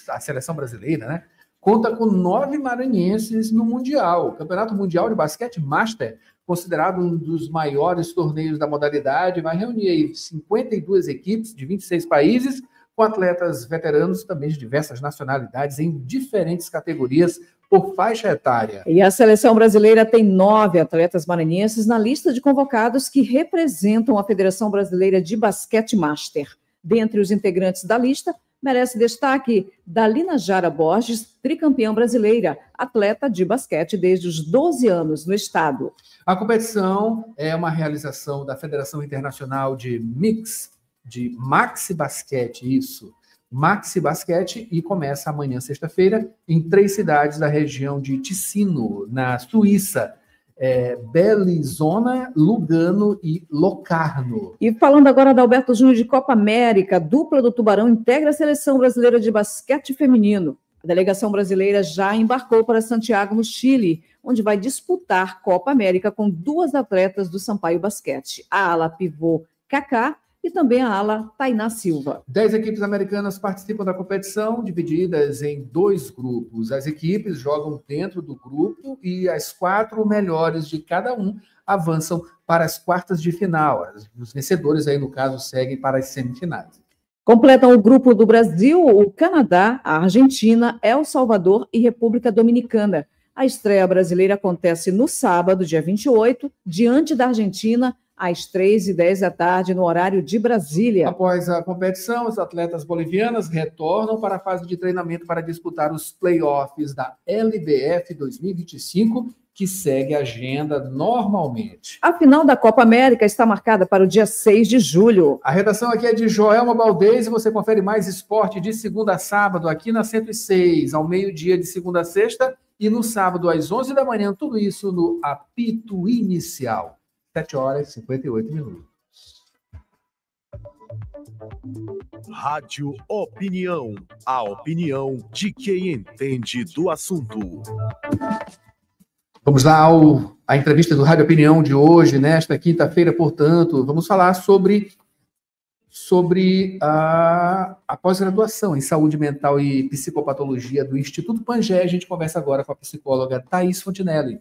a seleção brasileira, né? Conta com 9 maranhenses no Mundial. O Campeonato Mundial de Basquete Master, considerado um dos maiores torneios da modalidade, vai reunir aí 52 equipes de 26 países, com atletas veteranos também de diversas nacionalidades, em diferentes categorias por faixa etária. E a seleção brasileira tem 9 atletas maranhenses na lista de convocados que representam a Federação Brasileira de Basquete Master. Dentre os integrantes da lista, merece destaque Dalina Jara Borges, tricampeã brasileira, atleta de basquete desde os 12 anos no estado. A competição é uma realização da Federação Internacional de Maxi Basquete, Maxi Basquete, e começa amanhã, sexta-feira, em 3 cidades da região de Ticino, na Suíça. Bellinzona, Lugano e Locarno. E falando agora da Alberto Júnior de Copa América, dupla do Tubarão integra a seleção brasileira de basquete feminino. A delegação brasileira já embarcou para Santiago, no Chile, onde vai disputar Copa América com 2 atletas do Sampaio Basquete, a ala pivô Kaká e também a ala Tainá Silva. 10 equipes americanas participam da competição, divididas em 2 grupos. As equipes jogam dentro do grupo e as 4 melhores de cada um avançam para as quartas de final. Os vencedores aí, no caso, seguem para as semifinais. Completam o grupo do Brasil, o Canadá, a Argentina, El Salvador e República Dominicana. A estreia brasileira acontece no sábado, dia 28, diante da Argentina, às 3h10 da tarde, no horário de Brasília. Após a competição, as atletas bolivianas retornam para a fase de treinamento para disputar os playoffs da LBF 2025, que segue a agenda normalmente. A final da Copa América está marcada para o dia 6 de julho. A redação aqui é de Joelma Baldez e você confere mais esporte de segunda a sábado aqui na 106, ao meio-dia de segunda a sexta e no sábado às 11 da manhã, tudo isso no apito inicial. 7 horas e 58 minutos. Rádio Opinião. A opinião de quem entende do assunto. Vamos lá à entrevista do Rádio Opinião de hoje, nesta quinta-feira, portanto. Vamos falar sobre a pós-graduação em saúde mental e psicopatologia do Instituto Pangea. A gente conversa agora com a psicóloga Thaís Fontinelli.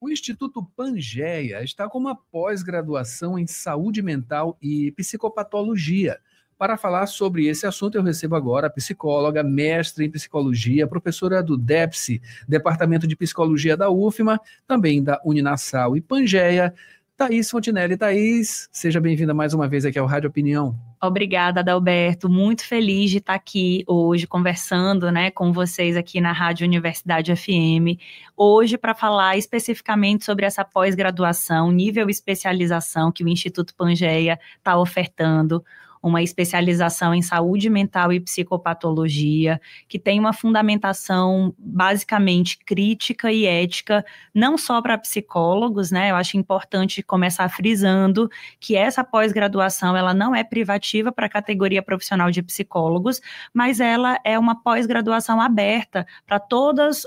O Instituto Pangea está com uma pós-graduação em saúde mental e psicopatologia. Para falar sobre esse assunto, eu recebo agora a psicóloga, mestre em psicologia, professora do DEPSI, Departamento de Psicologia da UFMA, também da Uninasal e Pangea, Thaís Fontinelli. Thaís, seja bem-vinda mais uma vez aqui ao Rádio Opinião. Obrigada, Adalberto. Muito feliz de estar aqui hoje conversando, né, com vocês aqui na Rádio Universidade FM. Hoje para falar especificamente sobre essa pós-graduação, nível especialização que o Instituto Pangea está ofertando. Uma especialização em saúde mental e psicopatologia, que tem uma fundamentação basicamente crítica e ética, não só para psicólogos, né? Eu acho importante começar frisando que essa pós-graduação, ela não é privativa para a categoria profissional de psicólogos, mas ela é uma pós-graduação aberta para todas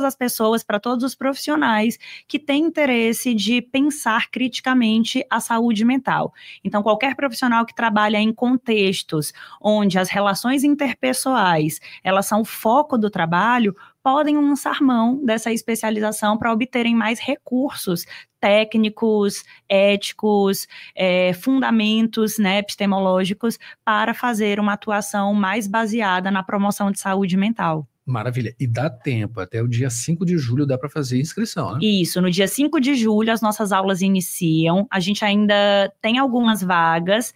as pessoas, para todos os profissionais que têm interesse de pensar criticamente a saúde mental. Então, qualquer profissional que trabalha em contextos onde as relações interpessoais, elas são o foco do trabalho, podem lançar mão dessa especialização para obterem mais recursos técnicos, éticos, fundamentos, né, epistemológicos para fazer uma atuação mais baseada na promoção de saúde mental. Maravilha. E dá tempo, até o dia 5 de julho dá para fazer inscrição, né? Isso, no dia 5 de julho as nossas aulas iniciam, a gente ainda tem algumas vagas,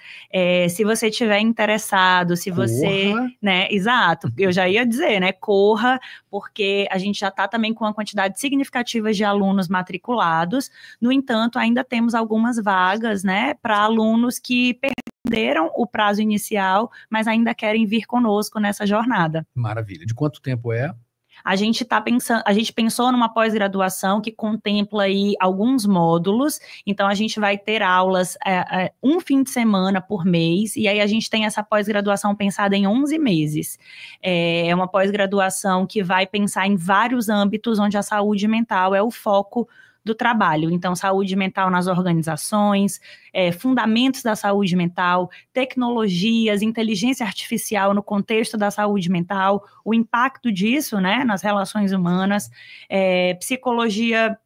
se você estiver interessado, se você, né, exato, eu já ia dizer, né, corra, porque a gente já está também com uma quantidade significativa de alunos matriculados, no entanto, ainda temos algumas vagas, né, para alunos que perderam o prazo inicial, mas ainda querem vir conosco nessa jornada. Maravilha. De quanto tempo é? A gente pensou numa pós-graduação que contempla aí alguns módulos, então a gente vai ter aulas um fim de semana por mês, e aí a gente tem essa pós-graduação pensada em 11 meses. É uma pós-graduação que vai pensar em vários âmbitos onde a saúde mental é o foco do trabalho. Então, saúde mental nas organizações, fundamentos da saúde mental, tecnologias, inteligência artificial no contexto da saúde mental, o impacto disso, né, nas relações humanas, psicologia,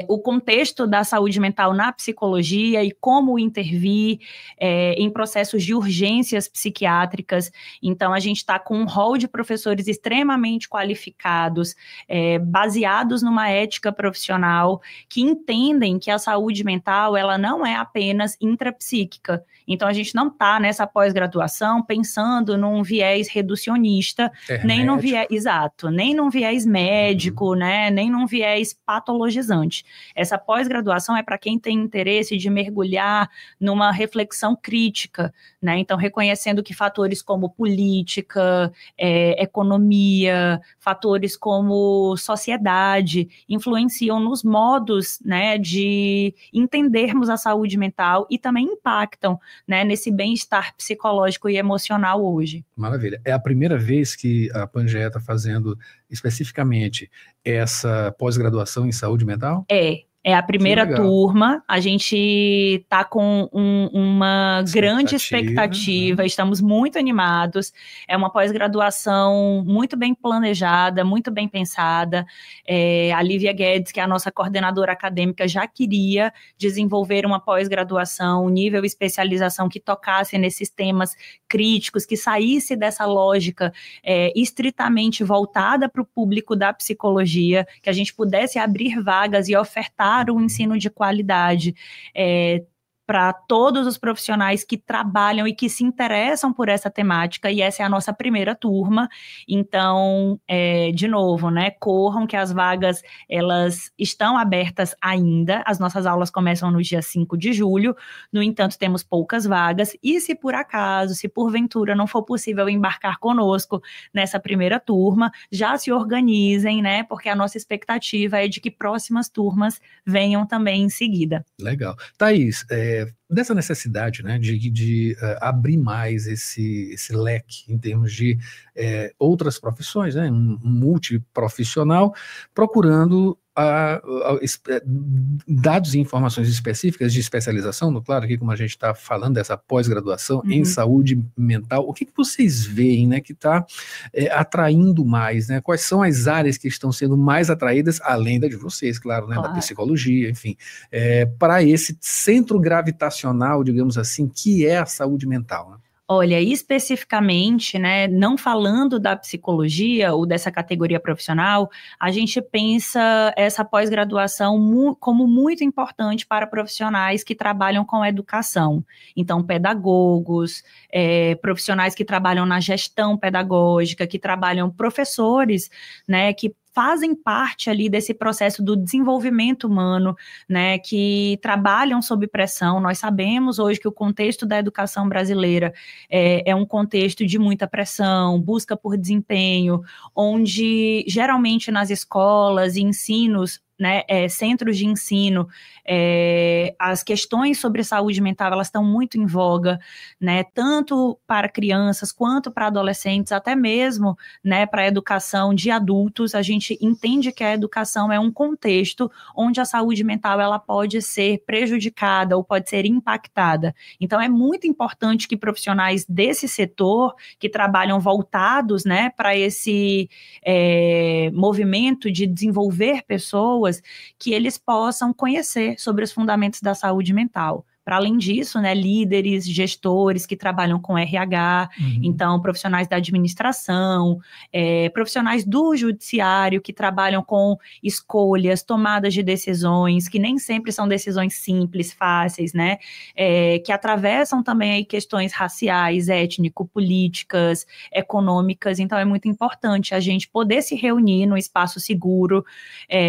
o contexto da saúde mental na psicologia e como intervir em processos de urgências psiquiátricas. Então, a gente está com um hall de professores extremamente qualificados, baseados numa ética profissional, que entendem que a saúde mental, ela não é apenas intrapsíquica. Então, a gente não está nessa pós-graduação pensando num viés reducionista, nem num viés, exato, nem num viés médico, né, nem num viés patologizante. Essa pós-graduação é para quem tem interesse de mergulhar numa reflexão crítica, né? Então, reconhecendo que fatores como política, economia, fatores como sociedade influenciam nos modos, né, de entendermos a saúde mental e também impactam, né, nesse bem-estar psicológico e emocional hoje. Maravilha. É a primeira vez que a Pangea está fazendo especificamente essa pós-graduação em saúde mental? É a primeira turma, a gente está com uma grande expectativa, estamos muito animados, é uma pós-graduação muito bem planejada, muito bem pensada, a Lívia Guedes, que é a nossa coordenadora acadêmica, já queria desenvolver uma pós-graduação, nível especialização que tocasse nesses temas críticos, que saísse dessa lógica estritamente voltada para o público da psicologia, que a gente pudesse abrir vagas e ofertar um ensino de qualidade para todos os profissionais que trabalham e que se interessam por essa temática, e essa é a nossa primeira turma. Então, de novo, né, corram que as vagas, elas estão abertas ainda, as nossas aulas começam no dia 5 de julho, no entanto, temos poucas vagas, e se por acaso, se porventura não for possível embarcar conosco nessa primeira turma, já se organizem, né, porque a nossa expectativa é de que próximas turmas venham também em seguida. Legal. Thaís, dessa necessidade, né, de abrir mais esse leque em termos de outras profissões, né, um multiprofissional procurando dados e informações específicas de especialização, claro, aqui como a gente está falando dessa pós-graduação em saúde mental, o que vocês veem, né, que está atraindo mais, né, quais são as áreas que estão sendo mais atraídas, além da de vocês, claro, né, da psicologia, enfim, para esse centro gravitacional, digamos assim, que é a saúde mental, né? Olha, especificamente, né, não falando da psicologia ou dessa categoria profissional, a gente pensa essa pós-graduação como muito importante para profissionais que trabalham com educação. Então, pedagogos, profissionais que trabalham na gestão pedagógica, que trabalham professores, né, que fazem parte ali desse processo do desenvolvimento humano, né, que trabalham sob pressão. Nós sabemos hoje que o contexto da educação brasileira é um contexto de muita pressão, busca por desempenho, onde geralmente nas escolas e ensinos, né, centros de ensino, as questões sobre saúde mental, elas estão muito em voga, né, tanto para crianças quanto para adolescentes, até mesmo, né, para a educação de adultos. A gente entende que a educação é um contexto onde a saúde mental ela pode ser prejudicada ou pode ser impactada. Então, é muito importante que profissionais desse setor, que trabalham voltados, né, para esse movimento de desenvolver pessoas, que eles possam conhecer sobre os fundamentos da saúde mental. Para além disso, né, líderes, gestores que trabalham com RH, então profissionais da administração, profissionais do judiciário que trabalham com escolhas, tomadas de decisões, que nem sempre são decisões simples, fáceis, né, que atravessam também aí questões raciais, étnico-políticas, econômicas. Então é muito importante a gente poder se reunir num espaço seguro,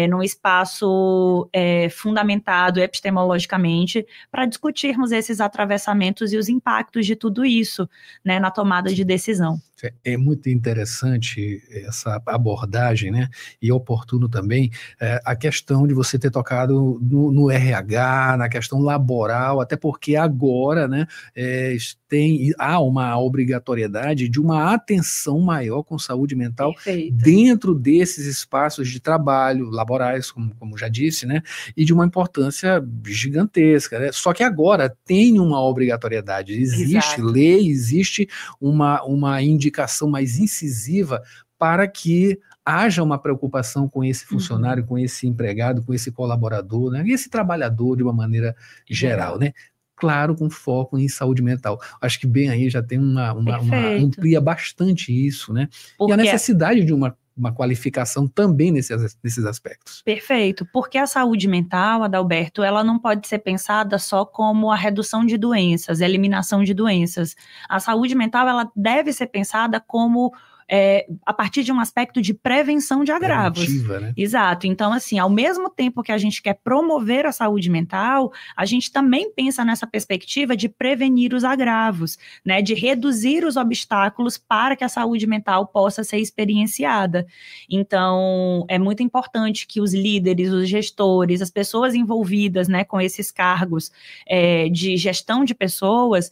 num espaço fundamentado epistemologicamente, para discutirmos esses atravessamentos e os impactos de tudo isso, né, na tomada de decisão. É muito interessante essa abordagem, né? E oportuno também a questão de você ter tocado no RH, na questão laboral, até porque agora, né, há uma obrigatoriedade de uma atenção maior com saúde mental. Perfeito. Dentro desses espaços de trabalho laborais, como já disse, né? E de uma importância gigantesca, né? Só que agora tem uma obrigatoriedade, existe lei, existe uma indicação mais incisiva para que haja uma preocupação com esse funcionário, com esse empregado, com esse colaborador, né? E esse trabalhador de uma maneira geral, né? Claro, com foco em saúde mental. Acho que bem aí já tem amplia bastante isso, né? Porque... E a necessidade de uma qualificação também nesses aspectos. Perfeito, porque a saúde mental, Adalberto, ela não pode ser pensada só como a redução de doenças, a eliminação de doenças. A saúde mental, ela deve ser pensada como a partir de um aspecto de prevenção de agravos. Preventiva, né? Exato. Então, assim, ao mesmo tempo que a gente quer promover a saúde mental, a gente também pensa nessa perspectiva de prevenir os agravos, né? De reduzir os obstáculos para que a saúde mental possa ser experienciada. Então, é muito importante que os líderes, os gestores, as pessoas envolvidas, né, com esses cargos de gestão de pessoas,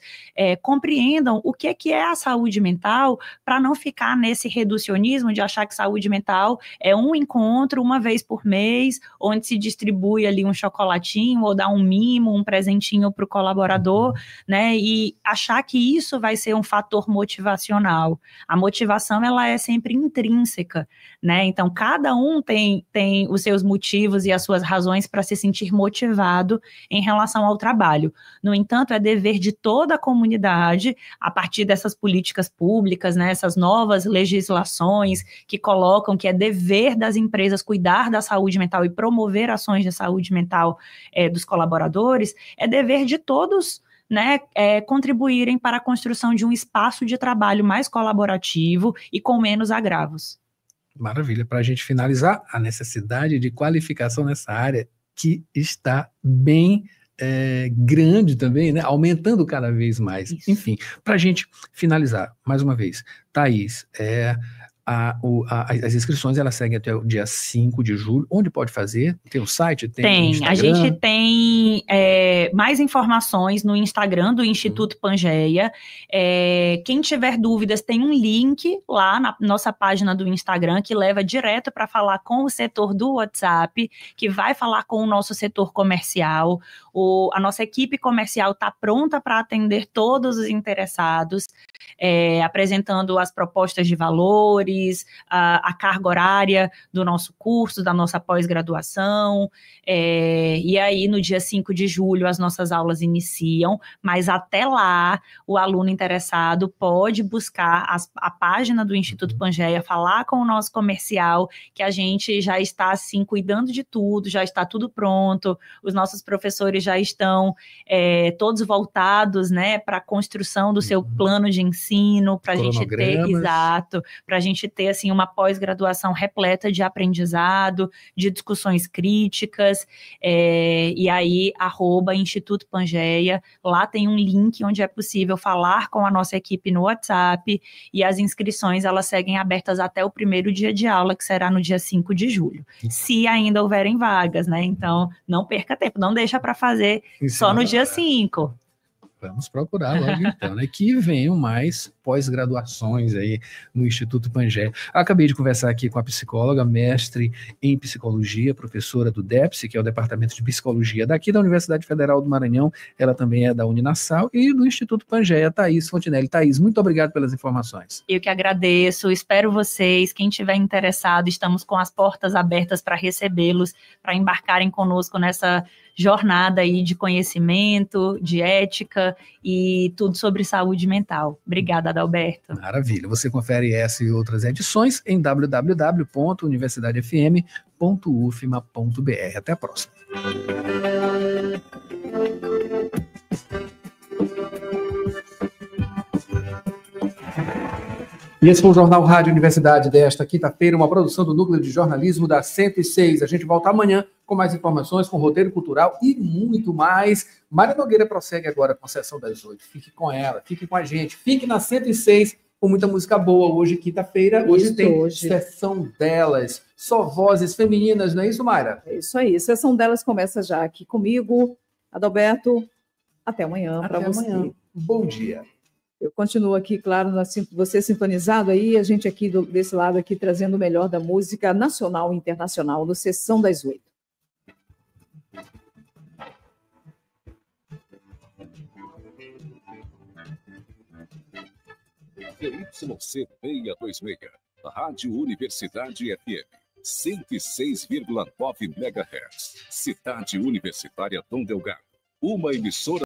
compreendam o que é a saúde mental, para não ficar nesse reducionismo de achar que saúde mental é um encontro uma vez por mês, onde se distribui ali um chocolatinho ou dá um mimo, um presentinho para o colaborador, né, e achar que isso vai ser um fator motivacional. A motivação, ela é sempre intrínseca, né, então cada um tem os seus motivos e as suas razões para se sentir motivado em relação ao trabalho. No entanto, é dever de toda a comunidade, a partir dessas políticas públicas, né, essas novas legislações que colocam que é dever das empresas cuidar da saúde mental e promover ações de saúde mental dos colaboradores, é dever de todos, né, contribuírem para a construção de um espaço de trabalho mais colaborativo e com menos agravos. Maravilha. Para a gente finalizar, a necessidade de qualificação nessa área que está bem grande também, né? Aumentando cada vez mais. Isso. Enfim, para a gente finalizar, mais uma vez, Thaís, as inscrições elas seguem até o dia 5 de julho. Onde pode fazer? Tem o site? Tem a gente tem mais informações no Instagram do Instituto Pangea. Quem tiver dúvidas, tem um link lá na nossa página do Instagram que leva direto para falar com o setor do WhatsApp, que vai falar com o nosso setor comercial. A nossa equipe comercial está pronta para atender todos os interessados, apresentando as propostas de valores, a carga horária do nosso curso, da nossa pós-graduação, e aí no dia 5 5 de julho as nossas aulas iniciam, mas até lá o aluno interessado pode buscar a página do Instituto Pangea, falar com o nosso comercial, que a gente já está assim cuidando de tudo, já está tudo pronto, os nossos professores já estão todos voltados, né, para a construção do seu plano de ensino, para a gente ter, exato, para a gente ter assim uma pós-graduação repleta de aprendizado, de discussões críticas, e aí @Instituto Pangea, lá tem um link onde é possível falar com a nossa equipe no WhatsApp, e as inscrições elas seguem abertas até o primeiro dia de aula, que será no dia 5 de julho, se ainda houverem vagas, né? Então não perca tempo, não deixa para fazer só no dia 5. Vamos procurar logo então, né? Que venham mais pós-graduações aí no Instituto Pangea. Acabei de conversar aqui com a psicóloga, mestre em psicologia, professora do DEPS, que é o Departamento de Psicologia daqui da Universidade Federal do Maranhão. Ela também é da Uninasal e do Instituto Pangea, Thaís Fontinelli. Thaís, muito obrigado pelas informações. Eu que agradeço, espero vocês. Quem tiver interessado, estamos com as portas abertas para recebê-los, para embarcarem conosco nessa jornada aí de conhecimento, de ética e tudo sobre saúde mental. Obrigada, Adalberto. Maravilha. Você confere essa e outras edições em www.universidadefm.ufma.br. Até a próxima. E esse foi o Jornal Rádio Universidade desta quinta-feira, uma produção do Núcleo de Jornalismo da 106. A gente volta amanhã com mais informações, com roteiro cultural e muito mais. Mária Nogueira prossegue agora com a Sessão das 8. Fique com ela, fique com a gente, fique na 106 com muita música boa. Hoje, quinta-feira, hoje tem Sessão Delas. Só vozes femininas, não é isso, Mayra? É isso aí. Sessão Delas começa já aqui comigo. Adalberto, até amanhã para você. Amanhã. Bom dia. Eu continuo aqui, claro, você sintonizado aí, a gente aqui desse lado aqui trazendo o melhor da música nacional e internacional no Sessão das 8. YC 626, Rádio Universidade FM, 106,9 MHz, Cidade Universitária Dom Delgado, uma emissora